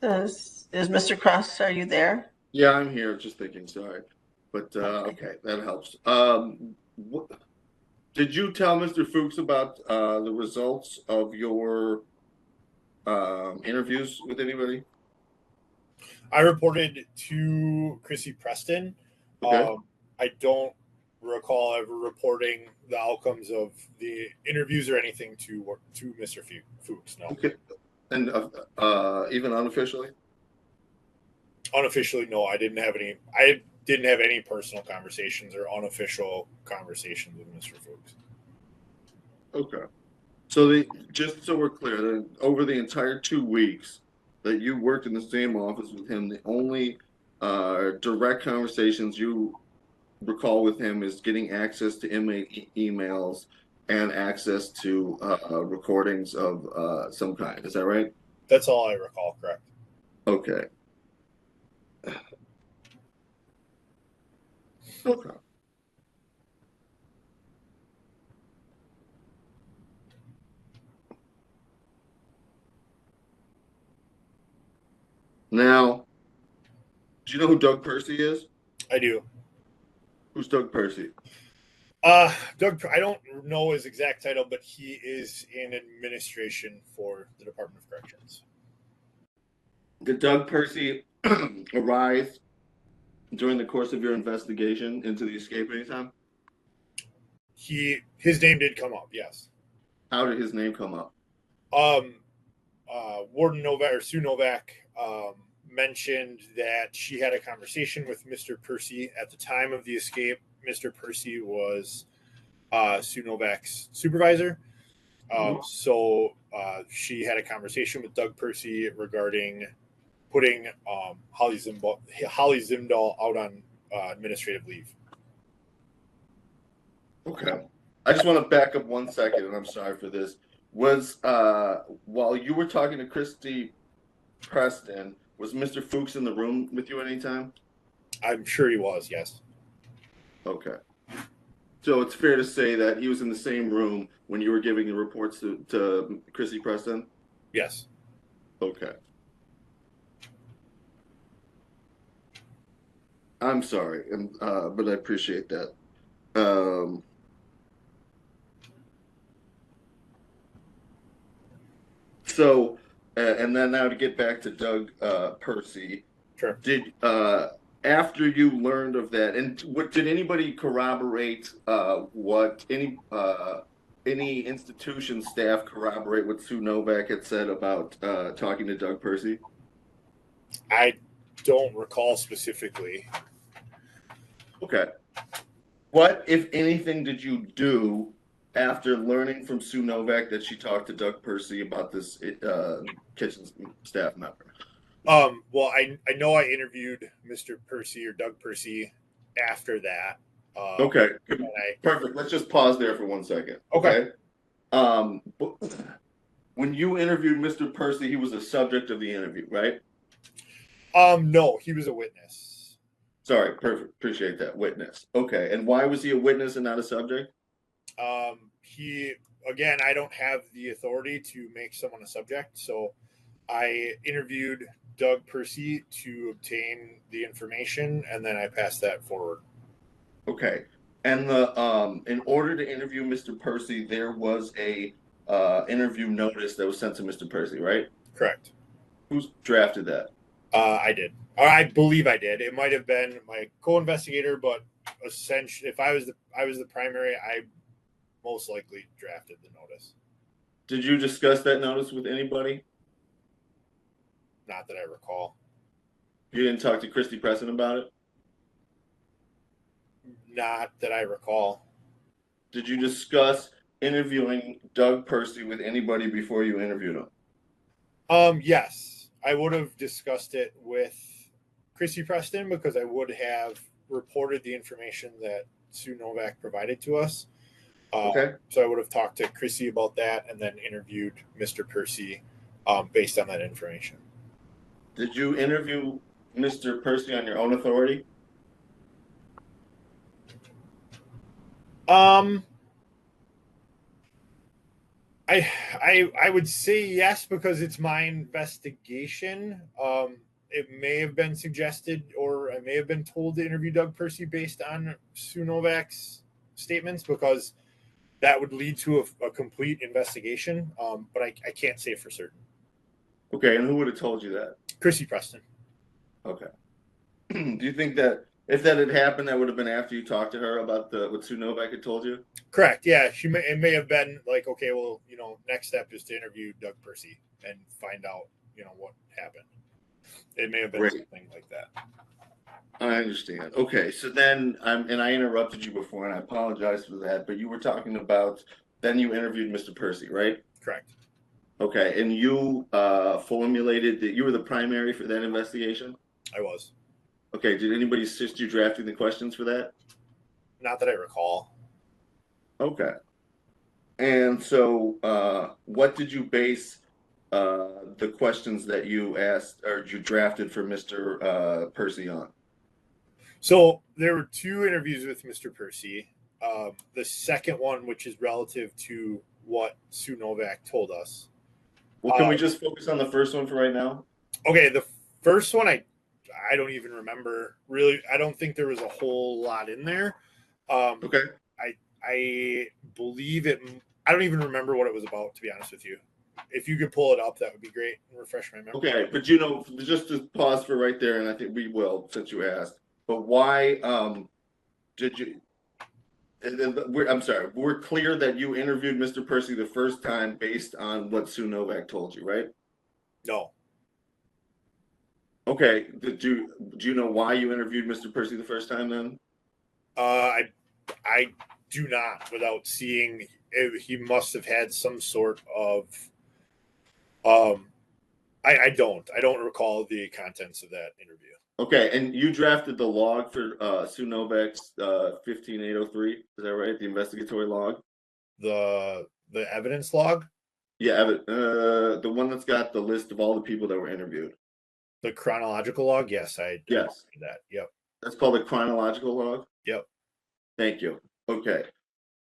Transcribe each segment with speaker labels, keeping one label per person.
Speaker 1: Is Mr. Cross, are you there?
Speaker 2: Yeah, I'm here. Just thinking. Sorry, but
Speaker 1: Okay.
Speaker 2: okay, that helps. Did you tell Mr. Fuchs about the results of your interviews with anybody?
Speaker 3: I reported to Chrissy Preston.
Speaker 2: Okay.
Speaker 3: I don't recall ever reporting the outcomes of the interviews or anything to Mr. Fuchs. No,
Speaker 2: Okay. And even unofficially?
Speaker 3: unofficially, no. I didn't have any. I didn't have any personal conversations or unofficial conversations with Mr. Fuchs.
Speaker 2: Okay. Just so we're clear, that over the entire 2 weeks that you worked in the same office with him, the only direct conversations you recall with him is getting access to inmate emails and access to recordings of some kind. Is that right?
Speaker 3: That's all I recall. Correct.
Speaker 2: Okay. Okay. Now, do you know who Doug Percy is?
Speaker 3: I do.
Speaker 2: Who's Doug Percy?
Speaker 3: Doug. I don't know his exact title, but he is in administration for the Department of Corrections.
Speaker 2: Did Doug Percy arise during the course of your investigation into the escape anytime?
Speaker 3: His name did come up. Yes.
Speaker 2: How did his name come up?
Speaker 3: Um, Warden Novak or Sue Novak mentioned that she had a conversation with Mr. Percy at the time of the escape. Mr. Percy was Sue Novak's supervisor. So she had a conversation with Doug Percy regarding putting Holly Zimdahl out on administrative leave.
Speaker 2: Okay. I just want to back up 1 second, and I'm sorry for this. Was while you were talking to Christy Preston, was Mr. Fuchs in the room with you anytime?
Speaker 3: I'm sure he was, yes.
Speaker 2: Okay. So it's fair to say that he was in the same room when you were giving the reports to Chrissy Preston?
Speaker 3: Yes.
Speaker 2: Okay. I'm sorry, but I appreciate that. So, and then now to get back to Doug Percy,
Speaker 3: Sure.
Speaker 2: did after you learned of that, and what did anybody corroborate? What any institution staff corroborate what Sue Novak had said about talking to Doug Percy?
Speaker 3: I don't recall specifically.
Speaker 2: Okay. What, if anything, did you do after learning from Sue Novak that she talked to Doug Percy about this kitchen staff member?
Speaker 3: Well, I know I interviewed Mr. Percy or Doug Percy after that.
Speaker 2: Okay, perfect. Let's just pause there for 1 second. Okay. When you interviewed Mr. Percy, he was a subject of the interview, right?
Speaker 3: No, he was a witness.
Speaker 2: Sorry, perfect. Appreciate that. Witness. Okay. And why was he a witness and not a subject?
Speaker 3: I don't have the authority to make someone a subject, so I interviewed Doug Percy to obtain the information, and then I passed that forward.
Speaker 2: Okay. And in order to interview Mr. Percy, there was a interview notice that was sent to Mr. Percy, right?
Speaker 3: Correct.
Speaker 2: Who's drafted that?
Speaker 3: I did. Or I believe I did. It might have been my co-investigator, but essentially, if I was the primary, I most likely drafted the notice.
Speaker 2: Did you discuss that notice with anybody?
Speaker 3: Not that I recall.
Speaker 2: You didn't talk to Christy Preston about it?
Speaker 3: Not that I recall.
Speaker 2: Did you discuss interviewing Doug Percy with anybody before you interviewed him?
Speaker 3: Yes, I would have discussed it with Chrissy Preston because I would have reported the information that Sue Novak provided to us.
Speaker 2: Okay.
Speaker 3: So I would have talked to Chrissy about that and then interviewed Mr. Percy based on that information.
Speaker 2: Did you interview Mr. Percy on your own authority?
Speaker 3: I would say yes, because it's my investigation. It may have been suggested, or I may have been told to interview Doug Percy based on Sue Novak's statements, because that would lead to a complete investigation. But I can't say for certain.
Speaker 2: Okay, and who would have told you that?
Speaker 3: Chrissy Preston.
Speaker 2: Okay. Do you think that if that had happened, that would have been after you talked to her about what Sue Novak had told you?
Speaker 3: Correct. Yeah, it may have been like, okay, well, next step is to interview Doug Percy and find out, what happened. It may have been something like that.
Speaker 2: I understand. Okay, so then, and I interrupted you before, and I apologize for that, but you were talking about, then you interviewed Mr. Percy, right?
Speaker 3: Correct.
Speaker 2: Okay, and you formulated that you were the primary for that investigation?
Speaker 3: I was.
Speaker 2: Okay, did anybody assist you drafting the questions for that?
Speaker 3: Not that I recall.
Speaker 2: Okay. And so, what did you base the questions that you asked or you drafted for Mr. Percy on?
Speaker 3: So there were two interviews with Mr. Percy. The second one, which is relative to what Sue Novak told us.
Speaker 2: Well, can we just focus on the first one for right now?
Speaker 3: Okay, the first one, I don't even remember. Really, I don't think there was a whole lot in there.
Speaker 2: Okay.
Speaker 3: I believe it. I don't even remember what it was about, to be honest with you. If you could pull it up, that would be great and refresh my memory.
Speaker 2: Okay, but just to pause for right there, and I think we will since you asked. But why did you? I'm sorry. We're clear that you interviewed Mr. Percy the first time based on what Sue Novak told you, right?
Speaker 3: No.
Speaker 2: Okay. Do you know why you interviewed Mr. Percy the first time then?
Speaker 3: I do not. Without seeing, he must have had some sort of. I don't recall the contents of that interview.
Speaker 2: Okay, and you drafted the log for Sue Novak's 15803. Is that right? The investigatory log.
Speaker 3: The evidence log.
Speaker 2: Yeah, the one that's got the list of all the people that were interviewed.
Speaker 3: The chronological log. Yes, I did that. Yep.
Speaker 2: That's called a chronological log.
Speaker 3: Yep.
Speaker 2: Thank you. Okay,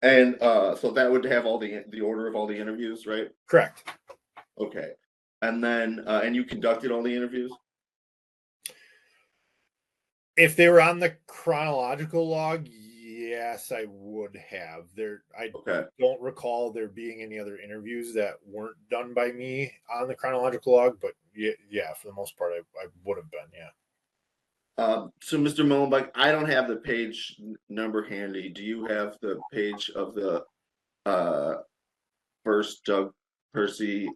Speaker 2: and so that would have all the order of all the interviews, right?
Speaker 3: Correct.
Speaker 2: Okay, and then and you conducted all the interviews.
Speaker 3: If they were on the chronological log, yes, I would have. I don't recall there being any other interviews that weren't done by me on the chronological log, but yeah, for the most part, I would have been, yeah.
Speaker 2: So, Mr. Mullenbeck, I don't have the page number handy. Do you have the page of the first Doug Percy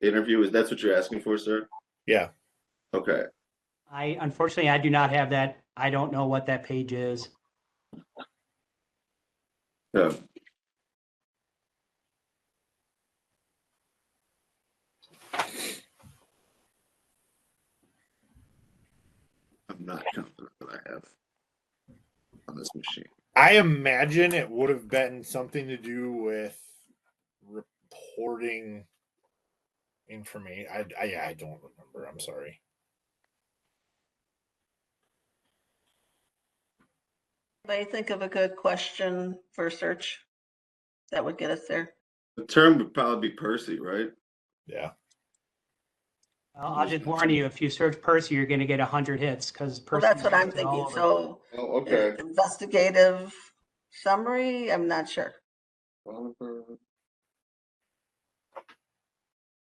Speaker 2: interview? Is that what you're asking for, sir?
Speaker 3: Yeah.
Speaker 2: Okay.
Speaker 4: Unfortunately, I do not have that. I don't know what that page is.
Speaker 2: Yeah. I'm not confident that I have on this machine.
Speaker 3: I imagine it would have been something to do with reporting information. I don't remember. I'm sorry.
Speaker 1: Anybody think of a good question for search that would get us there?
Speaker 2: The term would probably be Percy, right?
Speaker 3: Yeah.
Speaker 4: Well, I'll just warn you, if you search Percy, you're going to get 100 hits because
Speaker 1: Well,
Speaker 4: Percy.
Speaker 1: that's what I'm thinking. So,
Speaker 2: okay.
Speaker 1: Investigative summary. I'm not sure.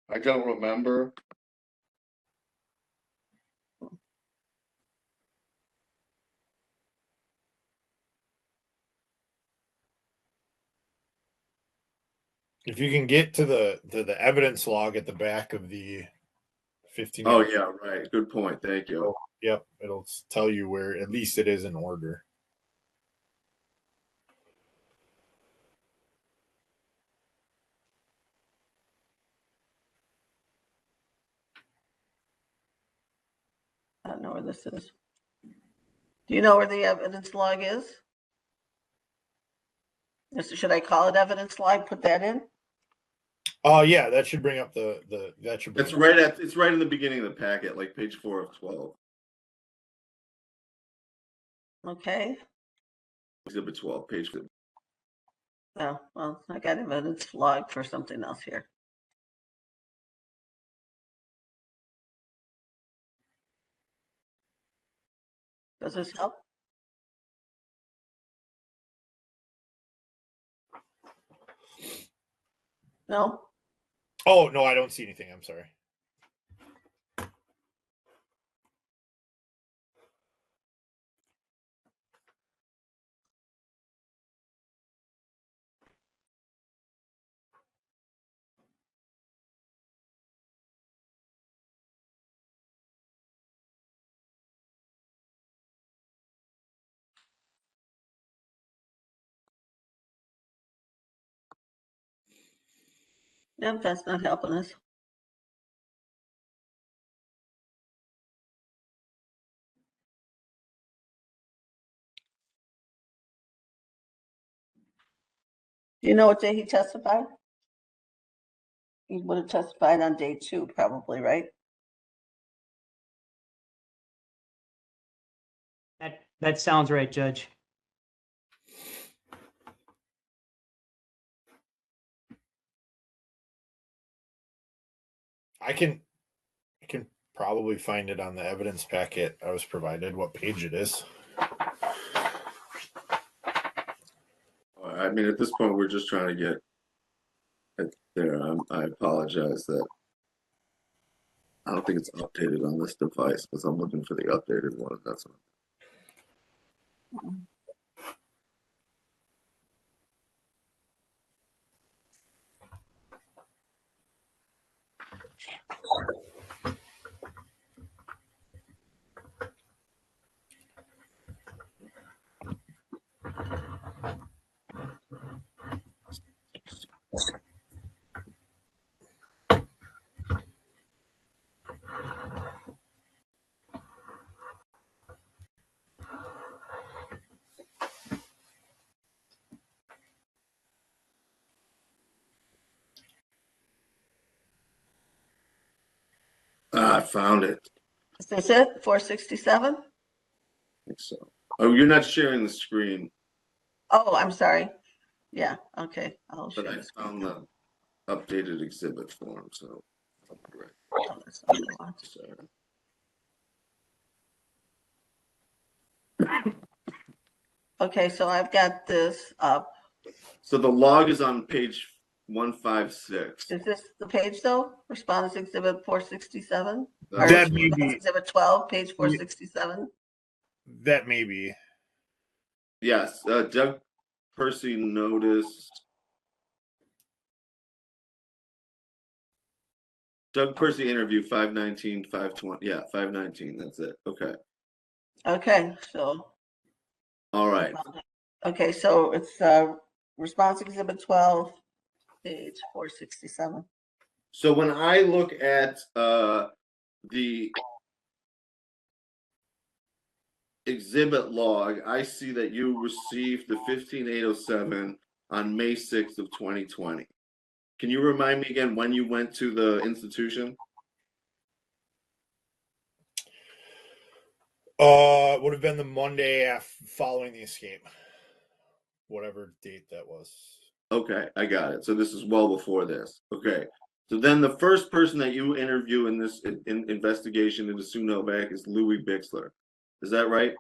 Speaker 2: I don't remember.
Speaker 3: If you can get to the evidence log at the back of the 15.
Speaker 2: Oh yeah, right. Good point. Thank you.
Speaker 3: Yep, it'll tell you where at least it is in order.
Speaker 1: I don't know where this is. Do you know where the evidence log is? Should I call it evidence log? Put that in?
Speaker 3: Oh yeah, that should bring up that should.
Speaker 2: It's right in the beginning of the packet, like page 4 of 12.
Speaker 1: Okay.
Speaker 2: Exhibit 12, page 15.
Speaker 1: Oh, well, I got evidence log for something else here. Does this help? No?
Speaker 3: Oh, no, I don't see anything. I'm sorry.
Speaker 1: Yep, that's not helping us. Do you know what day he testified? He would have testified on day 2, probably, right?
Speaker 4: That sounds right, Judge.
Speaker 3: I can probably find it on the evidence packet I was provided, what page it is.
Speaker 2: I mean, at this point, we're just trying to get it there. I apologize that I don't think it's updated on this device because I'm looking for the updated one. That's what. I found it.
Speaker 1: Is this it? 467?
Speaker 2: I think so. Oh, you're not sharing the screen,
Speaker 1: Oh, I'm sorry. Yeah, okay. I'll show
Speaker 2: but I
Speaker 1: this.
Speaker 2: found the updated exhibit form, so I'll be right.
Speaker 1: Oh, that's not what I want.
Speaker 2: Sorry.
Speaker 1: Okay, so I've got this up.
Speaker 2: So the log is on page 156.
Speaker 1: Is this the page though? Respondents exhibit 467? Or
Speaker 3: That may
Speaker 1: Respondents
Speaker 3: be.
Speaker 1: exhibit 12, page 467?
Speaker 3: That may be.
Speaker 2: Yes, Doug Percy noticed. Doug Percy interview 519, 520. Yeah, 519. That's it. Okay.
Speaker 1: Okay, so,
Speaker 2: All right.
Speaker 1: okay, so it's response exhibit 12, page 467.
Speaker 2: So when I look at the exhibit log, I see that you received the 15807 on May 6th of 2020. Can you remind me again when you went to the institution?
Speaker 3: Would have been the Monday following the escape, whatever date that was.
Speaker 2: Okay, I got it. So this is well before this. Okay. So then the first person that you interview in this investigation into Sue Novak is Louis Bixler. Is that right?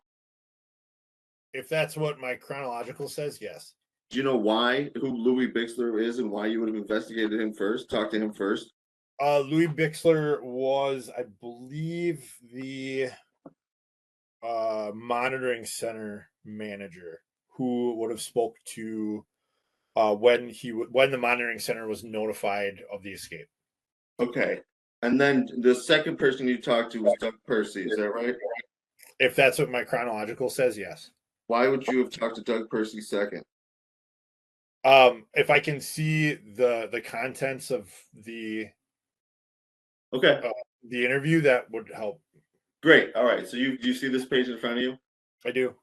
Speaker 3: If that's what my chronological says, yes.
Speaker 2: Do you know who Louis Bixler is and why you would have investigated him first, talked to him first?
Speaker 3: Louis Bixler was, I believe, the monitoring center manager who would have spoke to when the monitoring center was notified of the escape.
Speaker 2: Okay. And then the second person you talked to was Doug Percy. Is that right?
Speaker 3: If that's what my chronological says, yes.
Speaker 2: Why would you have talked to Doug Percy second?
Speaker 3: If I can see the contents of the interview, that would help.
Speaker 2: Great. All right. So do you see this page in front of you?
Speaker 3: I do.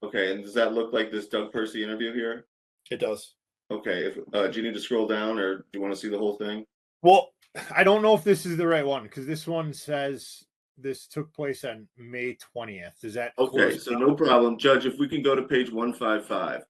Speaker 2: Okay. And does that look like this Doug Percy interview here?
Speaker 3: It does.
Speaker 2: Okay. Do you need to scroll down or do you want to see the whole thing?
Speaker 3: Well, I don't know if this is the right one because this one says this took place on May 20th. Is that
Speaker 2: okay? So no problem, Judge. If we can go to page 155.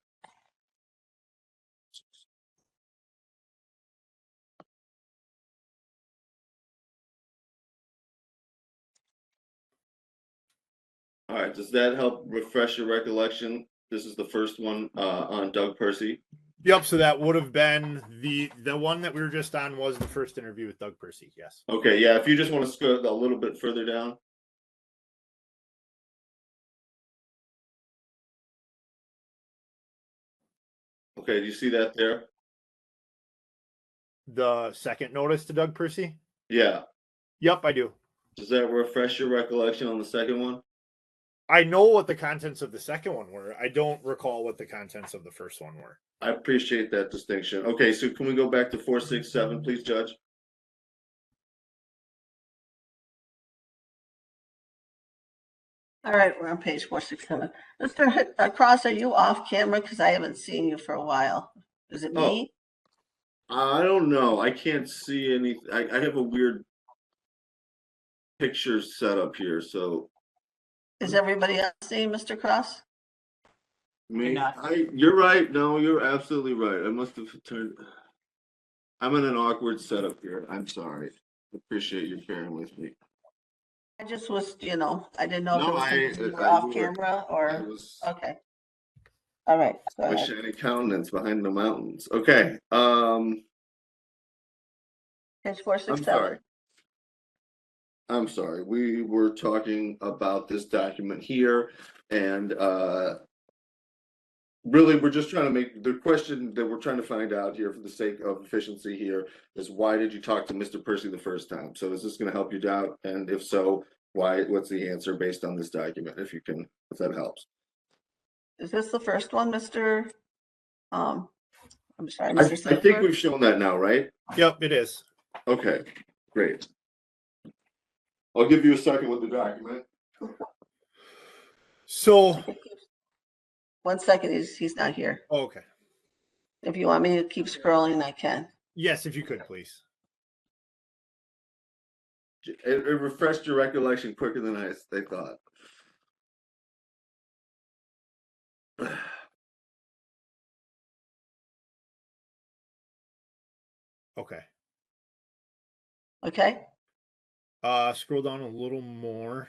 Speaker 2: All right, does that help refresh your recollection? This is the first one on Doug Percy.
Speaker 3: Yep. So that would have been the one that we were just on was the first interview with Doug Percy. Yes.
Speaker 2: Okay, yeah, if you just want to scroll a little bit further down. Okay, do you see that there?
Speaker 3: The second notice to Doug Percy.
Speaker 2: Yeah.
Speaker 3: Yep, I do.
Speaker 2: Does that refresh your recollection on the second one?
Speaker 3: I know what the contents of the second one were. I don't recall what the contents of the first one were.
Speaker 2: I appreciate that distinction. Okay, so can we go back to 467, please, Judge?
Speaker 1: All right, we're on page 467. Mr. Cross, are you off camera? Because I haven't seen you for a while. Is it me?
Speaker 2: I don't know. I can't see any. I have a weird picture set up here, so
Speaker 1: Is everybody else seeing Mr. Cross?
Speaker 2: me.
Speaker 4: not.
Speaker 2: You're right. No, you're absolutely right. I must have turned. I'm in an awkward setup here. I'm sorry. Appreciate you bearing with me.
Speaker 1: I just was, I didn't know
Speaker 2: No,
Speaker 1: if it was because you were
Speaker 2: I
Speaker 1: off
Speaker 2: were-
Speaker 1: camera
Speaker 2: I
Speaker 1: or,
Speaker 2: was
Speaker 1: okay. All right, go
Speaker 2: my
Speaker 1: ahead.
Speaker 2: shiny countenance behind the mountains. Okay.
Speaker 1: Page
Speaker 2: I'm
Speaker 1: 467.
Speaker 2: sorry. I'm sorry. We were talking about this document here, and really, we're just trying to make the question that we're trying to find out here for the sake of efficiency here is why did you talk to Mr. Percy the first time? So is this going to help you out? And if so, why? What's the answer based on this document? If that helps.
Speaker 1: Is this the first one, Mr. I'm sorry,
Speaker 2: I
Speaker 1: Mr.
Speaker 2: think
Speaker 1: Soneberg?
Speaker 2: we've shown that now, right?
Speaker 3: Yep, it is.
Speaker 2: Okay, great. I'll give you a second with the document.
Speaker 3: So,
Speaker 1: 1 second, he's not here.
Speaker 3: okay.
Speaker 1: If you want me to keep scrolling, I can.
Speaker 3: Yes, if you could, please.
Speaker 2: It refreshed your recollection quicker than I thought.
Speaker 3: Okay.
Speaker 1: Okay?
Speaker 3: Scroll down a little more.